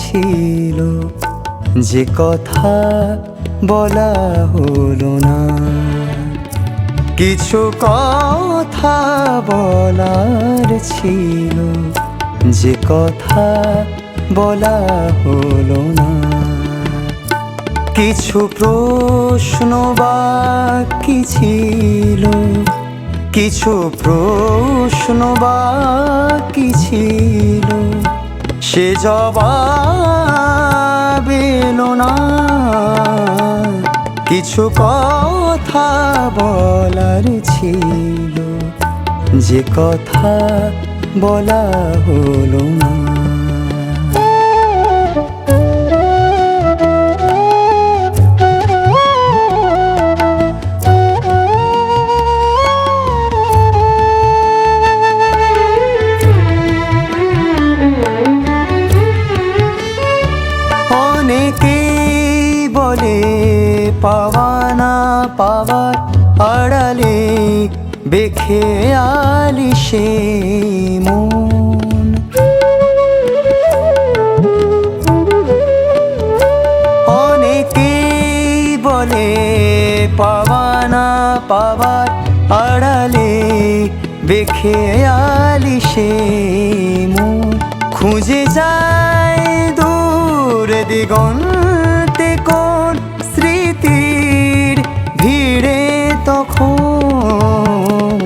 ছিল, যে কথা বলা হলো না। কিছু কথা বলার ছিল, যে কথা বলা হলো না। কিছু প্রশ্ন বাকি ছিল, কিছু প্রশ্ন বাকি ছিল, সে জবাব এলো না। কিছু কথা বলার ছিল, যে কথা বলা হলো না। অনেকেই বলে পাওয়া না পাওয়ার আড়ালে বেখেয়ালি সে মন। অনেকেই বলে পাওয়া না পাওয়ার আড়ালে বেখেয়ালি সে মন। খুঁজে যায় দূর দিগন্তে কোন স্মৃতির ভিড়ে তখন।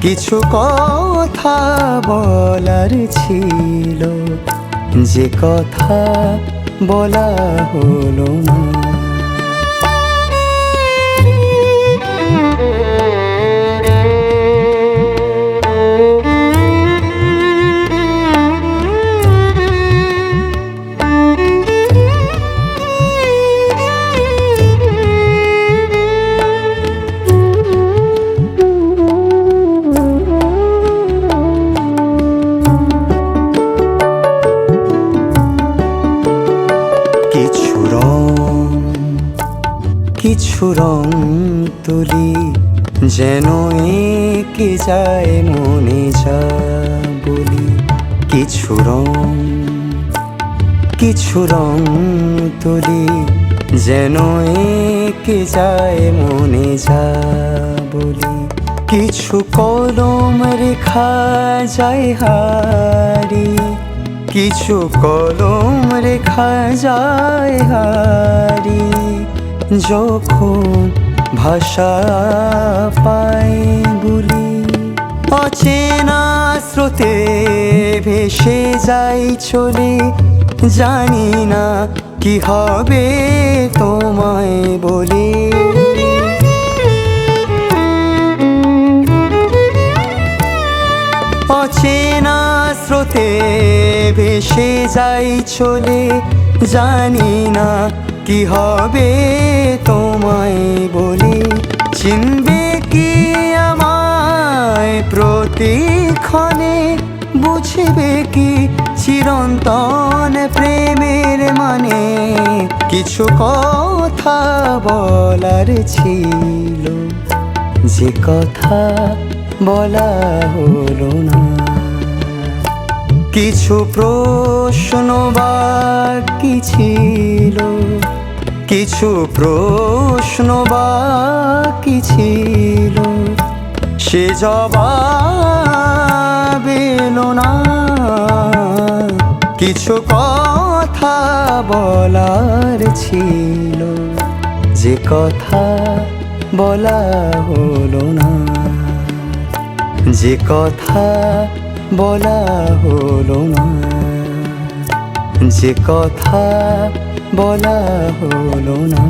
কিছু কথা বলার ছিল, যে কথা বলা হলো না। কিছু রং তুলি যেন এঁকে যায় মনে যা বলি। কিছু রং তুলি যেন এঁকে যায় মনে যা বলি। কিছু কলম রেখা যায় হারি, কিছু কলম রেখা যায় হারি। যখন ভাষা পাই বলি, অচেনা স্রোতে ভেসে যাই চলে। জানি না কি হবে তোমায় বলে। অচেনা স্রোতে ভেসে যাই চলে। জানি না কি হবে তোমায় বলে। চিনবে কি আমায় প্রতিক্ষণে, বুঝবে কি চিরন্তন প্রেমের মানে। কিছু কথা বলার ছিল, যে কথা বলা হলো না। কিছু প্রশ্ন বাকি ছিল, কিছু প্রশ্ন বাকি ছিল, সে জবাব এলো না। কিছু কথা বলার ছিল, যে কথা বলা হলো না। যে কথা বলা হলো না, যে কথা বলা হলো না।